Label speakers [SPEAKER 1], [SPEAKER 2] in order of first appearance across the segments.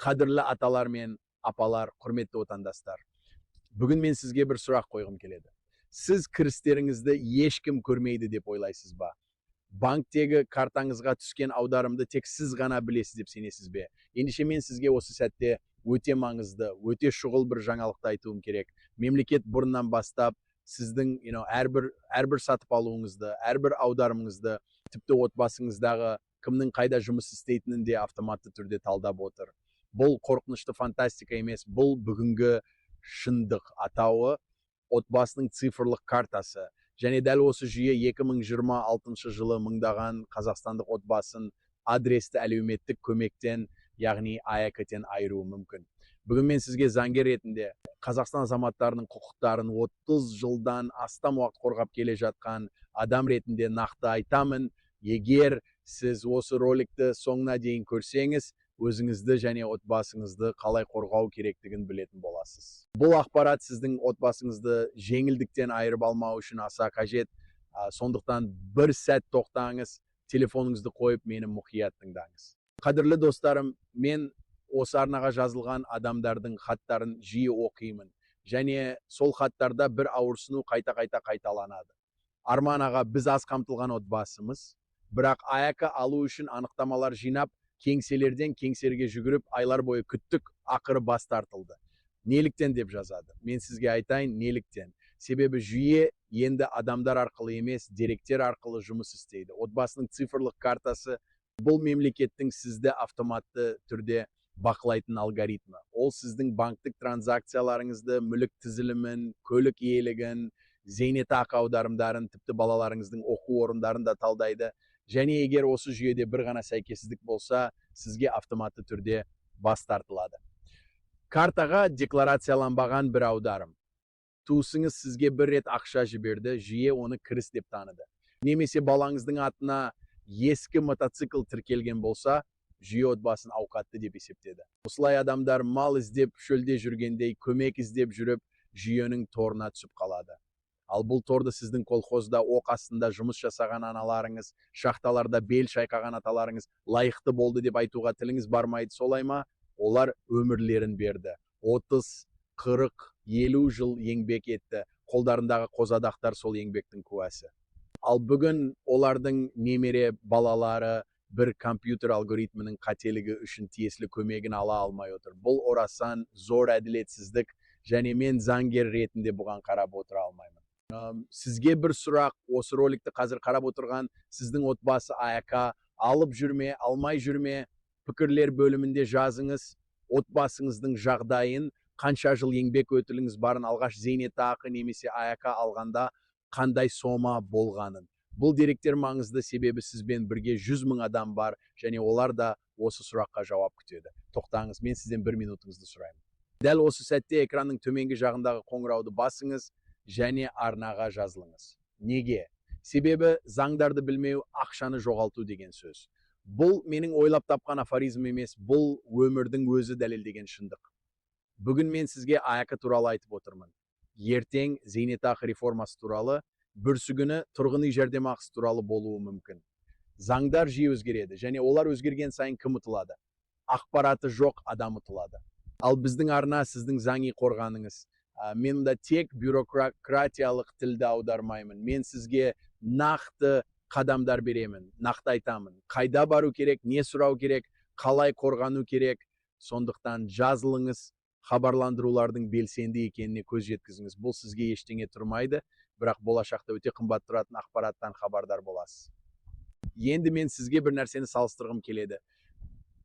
[SPEAKER 1] Qadrli atalar men apalar, құрметті отандастар. Бүгін мен сізге бір сұрақ қойғым келеді. Сіз кірістеріңізді ешкім көрмейді деп ойлайсыз ба? Банктегі картаңызға түскен аударымды тек сіз ғана білесіз деп сенесіз бе? Ендеше мен сізге осы сәтте өте маңызды, өте шұғыл бір жаңалықты айтуым керек. Мемлекет бұрыннан бастап сіздің әрбір сатып алуыңызды, әрбір аударымыңызды, тіпті отбасыңыздағы кімнің қайда жұмыс істейтінін де автоматты түрде талдап отыр. Бұл қорқынышты фантастика емес, бұл бүгінгі шындық. Атауы отбасының цифрлық картасы. Және дәл осы жүйе 2026 жылы мыңдаған қазақстандық отбасын адресті әлеуметтік көмектен, яғни АЭК-тен айыруы мүмкін. Бүгін мен сізге заңгер ретінде Қазақстан азаматтарының құқықтарын 30 жылдан астам уақыт қорғап келе жатқан адам ретінде нақты айтамын. Егер сіз осы роликті соңына дейін көрсеңіз, өзіңізді және отбасыңызды қалай қорғау керектігін білетін боласыз. Бұл ақпарат сіздің отбасыңызды жеңілдіктен айырып алмау үшін аса қажет. Сондықтан бір сәт тоқтаңыз, телефоныңызды қойып, мені мұқият тыңдаңыз. Қадірлі достарым, мен осы арнаға жазылған адамдардың хаттарын жиі оқимын. Және сол хаттарда бір ауырсыну қайта-қайта қайталанады. Арман аға, біз аз қамтылған отбасымыз, бірақ АЭК алу үшін анықтамалар жинап, кеңселерден кеңсерге жүгіріп, айлар бойы күттік, ақыры бас тартылды. Неліктен деп жазады? Мен сізге айтайын, неліктен. Себебі жүйе енді адамдар арқылы емес, деректер арқылы жұмыс істейді. Отбасының цифрлық картасы бұл мемлекеттің сізді автоматты түрде бақылайтын алгоритмі. Ол сіздің банктік транзакцияларыңызды, мүлік тізілімін, көлік иелігін, зейнетақы аударымдарын, тіпті балаларыңыздың оқу орындарын да талдайды. Және егер осы жүйеде бір ғана сәйкессіздік болса, сізге автоматты түрде бас тартылады. Картаға декларацияланбаған бір аударым. Туысыңыз сізге бір рет ақша жіберді, жүйе оны кіріс деп таныды. Немесе балаңыздың атына ескі мотоцикл тіркелген болса, жүйе отбасын ауқатты деп есептеді. Осылай адамдар мал іздеп шөлде жүргендей, көмек іздеп жүріп, жүйенің торына түсіп қалады. Ал бұл торды сіздің колхозда оқ астында жұмыс жасаған аналарыңыз, шахталарда бел шайқаған аталарыңыз лайықты болды деп айтуға тіліңіз бармайды, солай ма? Олар өмірлерін берді. 30, 40, 50 жыл еңбек етті. Қолдарындағы қозадақтар сол еңбектің куәсі. Ал бүгін олардың немере балалары бір компьютер алгоритмінің қателігі үшін тиесілі көмегін ала алмай отыр. Бұл орасан зор әділетсіздік, және мен заңгер ретінде бұған қарап отыра алмаймын. Сізге бір сұрақ, осы роликті қазір қарап отырған сіздің отбасы АЭК алып жүрме, алмай жүрме, пікірлер бөлімінде жазыңыз. Отбасыңыздың жағдайын, қанша жыл еңбек өтіліңіз барын, алғаш зейнетақы немесе АЭК алғанда қандай сома болғанын. Бұл деректер маңызды, себебі сізбен бірге 100 мың адам бар, және олар да осы сұраққа жауап күтеді. Тоқтаңыз, мен сізден 1 минутыңызды сұраймын. Дәл осы сәтте экранның төменгі жағындағы қоңырауды басыңыз және арнаға жазылыңыз. Неге? Себебі заңдарды білмеу ақшаны жоғалту деген сөз. Бұл менің ойлап тапқан афоризм емес, бұл өмірдің өзі дәлелдеген шындық. Бүгін мен сізге АЭК туралы айтып отырмын. Ертең зейнетақы реформасы туралы, бүрсігүні тұрғын үй жәрдемақысы туралы болуы мүмкін. Заңдар жиі өзгереді, және олар өзгерген сайын кім ұтылады? Ақпараты жоқ адам ұтылады. Ал біздің арна сіздің заңи қорғаныңыз. Мен да тек бюрократиялық тілді аудармаймын. Мен сізге нақты қадамдар беремін, нақты айтамын. Қайда бару керек, не сұрау керек, қалай қорғану керек. Сондықтан жазылыңыз, хабарландырулардың белсенді екеніне көз жеткізіңіз. Бұл сізге ештеңе тұрмайды, бірақ болашақта өте қымбат тұратын ақпараттан хабардар боласыз. Енді мен сізге бір нәрсені салыстырғым келеді.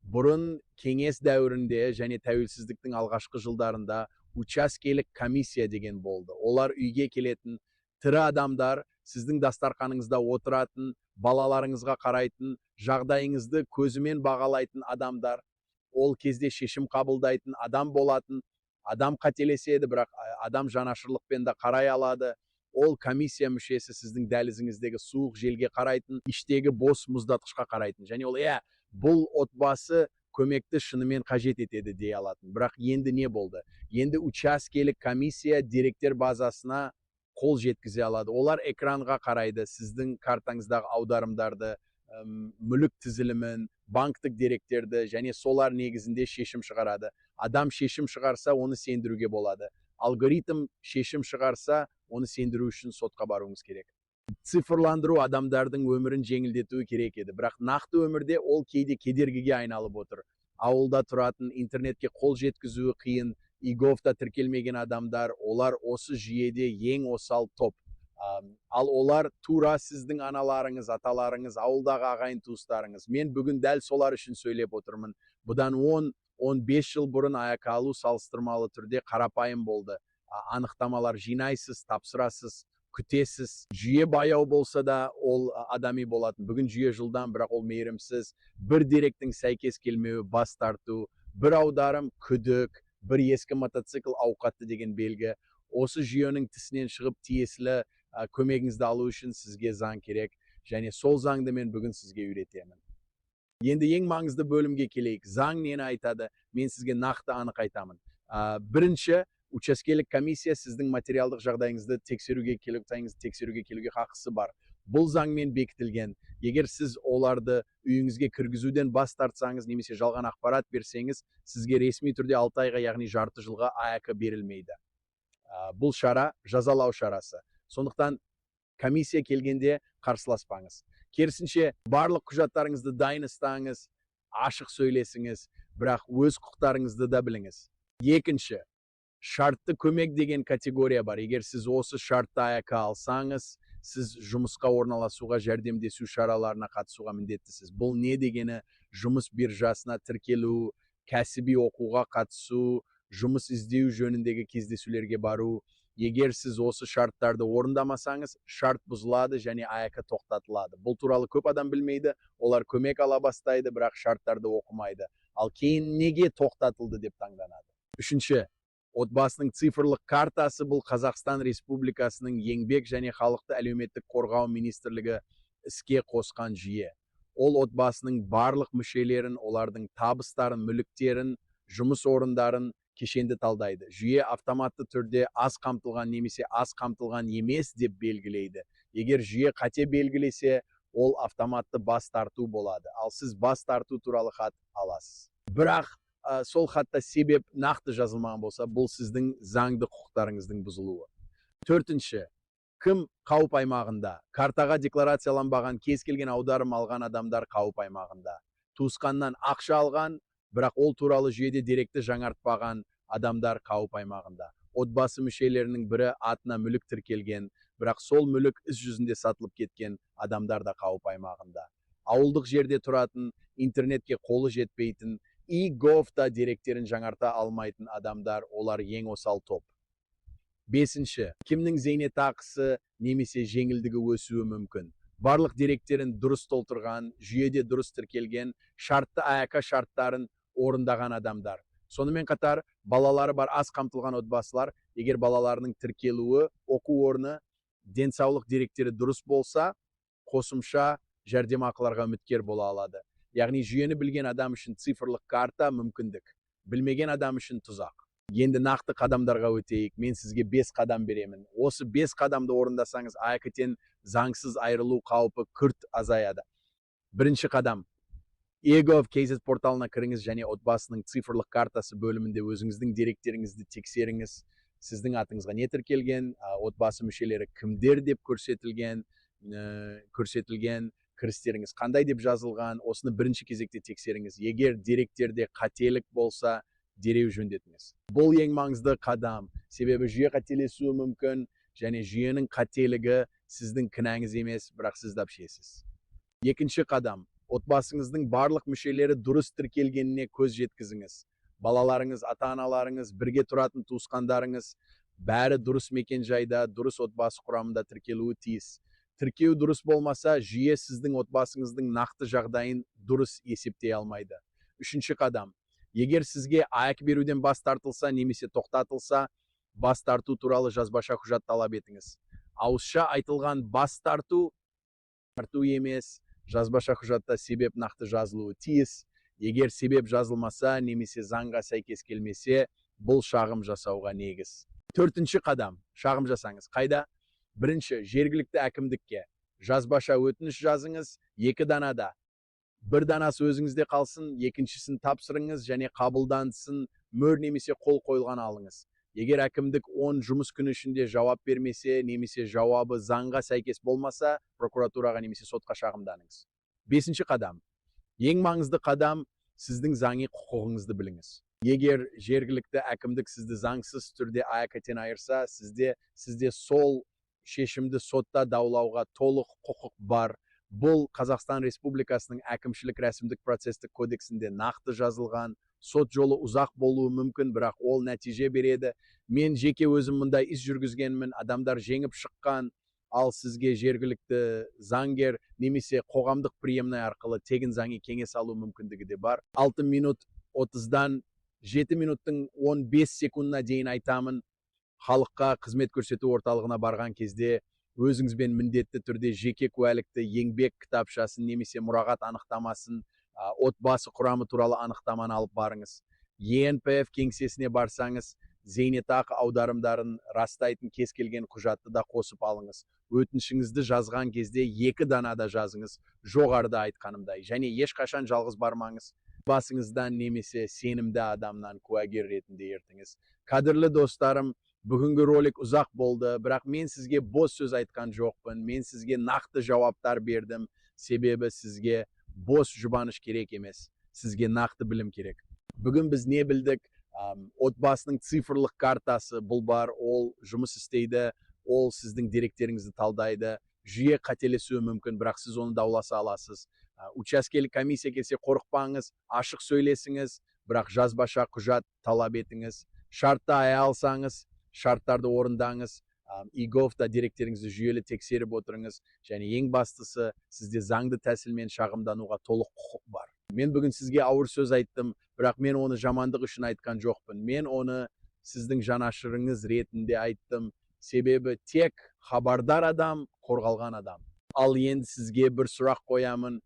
[SPEAKER 1] Бұрын кеңес дәуірінде және тәуелсіздіктің алғашқы жылдарында учаскелік комиссия деген болды. Олар үйге келетін тірі адамдар, сіздің дастарханыңызда отыратын, балаларыңызға қарайтын, жағдайыңызды көзімен бағалайтын адамдар. Ол кезде шешім қабылдайтын адам болатын. Адам қателеседі, бірақ адам жанашырлықпен да қарай алады. Ол комиссия мүшесі сіздің дәлізіңіздегі суық желге қарайтын, іштегі бос мұздатқышқа қарайтын. Және ол, бұл отбасы көмекті шынымен қажет етеді дей алатын. Бірақ енді не болды? Енді учаскелік комиссия деректер базасына қол жеткізе алады. Олар экранға қарайды, сіздің картаңыздағы аударымдарды мүлік тізілімін, банктік деректерді және солар негізінде шешім шығарады. Адам шешім шығарса, оны сендіруге болады. Алгоритм шешім шығарса, оны сендіру үшін сотқа баруыңыз керек. Цифрландыру адамдардың өмірін жеңілдетуі керек еді, бірақ нақты өмірде ол кейде кедергіге айналып отыр. Ауылда тұратын, интернетке қол жеткізуі қиын, ИГОВта тіркелмеген адамдар, олар осы жүйеде ең осал топ. Ал олар тура сіздің аналарыңыз, аталарыңыз, ауылдағы ағайын туыстарыңыз. Мен бүгін дәл солар үшін сөйлеп отырмын. Бұдан 10-15 жыл бұрын АЭК алу салыстырмалы түрде қарапайым болды. Анықтамалар жинайсыз, тапсырасыз, күтесіз. Жүйе баяу болса да, ол адами болатын. Бүгін жүйе жылдам, бірақ ол мейірімсіз. Бір деректің сәйкес келмеуі, бас тарту, бір аударым күдік, бір ескі мотоцикл ауқатты деген белгі. Осы жүйенің тісінен шығып тиесілі көмегіңізді алу үшін сізге заң керек, және сол заңды мен бүгін сізге үйретемін. Енді ең маңызды бөлімге келейік. Заң нені айтады? Мен сізге нақты анық айтамын. Бірінші, учаскелік комиссия сіздің материалдық жағдайыңызды тексеруге келуге хақысы бар. Бұл заңмен бекітілген. Егер сіз оларды үйіңізге кіргізуден бас тартсаңыз, немесе жалған ақпарат берсеңіз, сізге ресми түрде 6 айға, яғни жарты жылға АЭК берілмейді. Бұл шара жазалау шарасы. Сондықтан комиссия келгенде қарсыласпаңыз. Керісінше, барлық құжаттарыңызды дайын ұстаңыз, ашық сөйлесіңіз, бірақ өз құқықтарыңызды да біліңіз. Екінші, шартты көмек деген категория бар. Егер сіз осы шартты АЭК алсаңыз, сіз жұмысқа орналасуға, жәрдемдесу шараларына қатысуға міндеттісіз. Бұл не дегені? Жұмыс биржасына тіркелу, кәсіби оқуға қатысу, жұмыс іздеу жөніндегі кездесулерге бару. Егер сіз осы шарттарды орындамасаңыз, шарт бұзылады және АЭК тоқтатылады. Бұл туралы көп адам білмейді, олар көмек ала бастайды, бірақ шарттарды оқымайды. Ал кейін неге тоқтатылды деп таңданады. Үшінші, отбасының цифрлық картасы бұл Қазақстан Республикасының еңбек және халықты әлеуметтік қорғау министрлігі іске қосқан жүйе. Ол отбасының барлық мүшелерін, олардың табыстарын, мүліктерін, жұмыс орындарын кешенді талдайды. Жүйе автоматты түрде аз қамтылған немесе аз қамтылған емес деп белгілейді. Егер жүйе қате белгілесе, ол автоматты бас тарту болады. Ал сіз бас тарту туралы хат аласыз. Бірақ сол хатта себеп нақты жазылмаған болса, бұл сіздің заңды құқықтарыңыздың бұзылуы. Төртінші, кім қауіп аймағында? Картаға декларацияланбаған, кез келген аударым алған адамдар қауіп аймағында. Туысқаннан ақша алған, бірақ ол туралы жүйеде деректі жаңартпаған адамдар қауіп аймағында. Отбасы мүшелерінің бірі атына мүлік тіркелген, бірақ сол мүлік іс жүзінде сатылып кеткен адамдар да қауіп аймағында. Ауылдық жерде тұратын, интернетке қолы жетпейтін, ИГОВта деректерін жаңарта алмайтын адамдар, олар ең осал топ. Бесінші, кімнің зейнетақысы немесе жеңілдігі өсуі мүмкін. Барлық деректерін дұрыс толтырған, жүйеде дұрыс тіркелген, шартты АЭК шарттарын орындаған адамдар. Сонымен қатар, балалары бар аз қамтылған отбасылар, егер балаларының тіркелуі, оқу орны, денсаулық деректері дұрыс болса, қосымша жәрдемақыларға үміткер бола алады. Яғни жүйені білген адам үшін цифрлық карта мүмкіндік, білмеген адам үшін тұзақ. Енді нақты қадамдарға өтейік. Мен сізге 5 қадам беремін. Осы 5 қадамды орындасаңыз, АЭК-тен заңсыз айырылу қаупі күрт азаяды. Бірінші қадам. ИГОВ KZ порталына кіріңіз және отбасының цифрлық картасы бөлімінде өзіңіздің деректеріңізді тексеріңіз. Сіздің атыңызға не тіркелген, отбасы мүшелері кімдер деп көрсетілген, кірістеріңіз қандай деп жазылған, осыны бірінші кезекте тексеріңіз. Егер деректерде қателік болса, дереу жөндетіңіз. Бұл ең маңызды қадам, себебі жүйе қателесуі мүмкін, және жүйенің қателігі сіздің кінәңіз емес, бірақ сіз дәпшесіз. Екінші қадам, отбасыңыздың барлық мүшелері дұрыс тіркелгеніне көз жеткізіңіз. Балаларыңыз, ата-аналарыңыз, бірге тұратын туысқандарыңыз, бәрі дұрыс мекен жайда, дұрыс отбасы құрамында тіркелуі тиіс. Тіркеу дұрыс болмаса, жүйе сіздің отбасыңыздың нақты жағдайын дұрыс есептей алмайды. Үшінші қадам, егер сізге АЭК беруден бас тартылса немесе тоқтатылса, бас тарту туралы жазбаша құжат талап етіңіз. Ауызша айтылған бас тарту емес, жазбаша құжатта себеп нақты жазылуы тиіс. Егер себеп жазылмаса немесе заңға сәйкес келмесе, бұл шағым жасауға негіз. Төртінші қадам, шағым жасаңыз. Қайда? Бірінші, жергілікті әкімдікке. жазбаша өтініш жазыңыз, 2 данада. Bir danасы өзіңізде қалсын, екіншісін тапсырыңыз және қабылдансын, мөр немесе қол қойылған алыңыз. Егер әкімдік 10 жұмыс күні ішінде жауап бермесе, немесе жауабы заңға сәйкес болмаса, прокуратураға немесе сотқа шағымданыңыз. 5-ші қадам. Ең маңызды қадам, сіздің заңи құқығыңызды біліңіз. Егер жергілікті әкімдік сізді заңсыз түрде АКТен айырса, сізде сол шешімді сотта даулауға толық құқық бар. Бұл Қазақстан Республикасының әкімшілік рәсімдік процестік кодексінде нақты жазылған. Сот жолы ұзақ болуы мүмкін, бірақ ол нәтиже береді. Мен жеке өзім мұндай іс жүргізгенмін, адамдар жеңіп шыққан, ал сізге жергілікті заңгер немесе қоғамдық приемный арқылы тегін заңи кеңес алу мүмкіндігі де бар. 6 минут 30-дан 7 минуттың 15 секундына дейін айтамын. Халыққа қызмет көрсету орталығына барған кезде өзіңізбен міндетті түрде жеке куәлікті, еңбек кітапшасын немесе мұрағат анықтамасын, отбасы құрамы туралы анықтаманы алып барыңыз. ЕНПФ кеңсесіне барсаңыз, зейнетақы аударымдарын растайтын кез келген құжатты да қосып алыңыз. Өтінішіңізді жазған кезде 2 данада жазыңыз, жоғарыда айтқанымдай. Және ешқашан жалғыз бармаңыз. Басыңыздан немесе сенімді адамнан куәгер ретінде ертіңіз. Қадірлі достарым, бүгінгі ролик ұзақ болды, бірақ мен сізге бос сөз айтқан жоқпын. Мен сізге нақты жауаптар бердім. Себебі сізге бос жұбаныш керек емес. Сізге нақты білім керек. Бүгін біз не білдік? Отбасының цифрлық картасы бұл бар, ол жұмыс істейді, ол сіздің деректеріңізді талдайды. Жүйе қателесуі мүмкін, бірақ сіз оны дауласа аласыз. Учаскелік комиссия келсе қорықпаңыз, ашық сөйлесіңіз, бірақ жазбаша құжат талап етіңіз. Шартты ая алсаңыз, шарттарды орындаңыз. ИГОВта деректеріңізді жүйелі тексеріп отырыңыз. Және ең бастысы, сізде заңды тәсілмен шағымдануға толық құқық бар. Мен бүгін сізге ауыр сөз айттым, бірақ мен оны жамандық үшін айтқан жоқпын. Мен оны сіздің жанашырыңыз ретінде айттым. Себебі тек хабардар адам, қорғалған адам. Ал енді сізге бір сұрақ қоямын.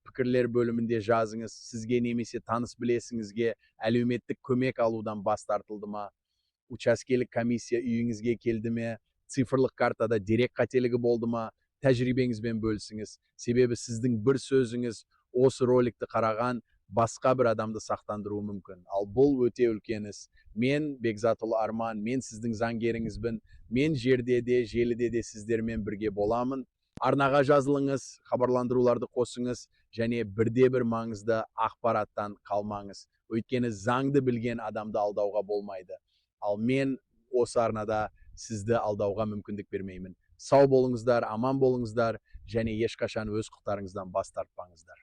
[SPEAKER 1] Пікірлер бөлімінде жазыңыз. Сізге немесе таныс білесіңізге әлеуметтік көмек алудан бас тартылды ма? Учаскелік комиссия үйіңізге келді ме? Цифрлық картада дерек қателігі болды ма? Тәжірибеңізбен бөлісіңіз. Себебі сіздің бір сөзіңіз осы роликті қараған басқа бір адамды сақтандыруы мүмкін. Ал бұл өте үлкен іс. Мен Бекзатұлы Арман, мен сіздің заңгеріңізбін. Мен жерде де, желіде де сіздермен бірге боламын. Арнаға жазылыңыз, хабарландыруларды қосыңыз, және бірде-бір маңызды ақпараттан қалмаңыз. Өйткені заңды білген адамды алдауға болмайды. Ал мен осы арнада сізді алдауға мүмкіндік бермеймін. Сау болыңыздар, аман болыңыздар, және ешқашан өз құқықтарыңыздан бас тартпаңыздар.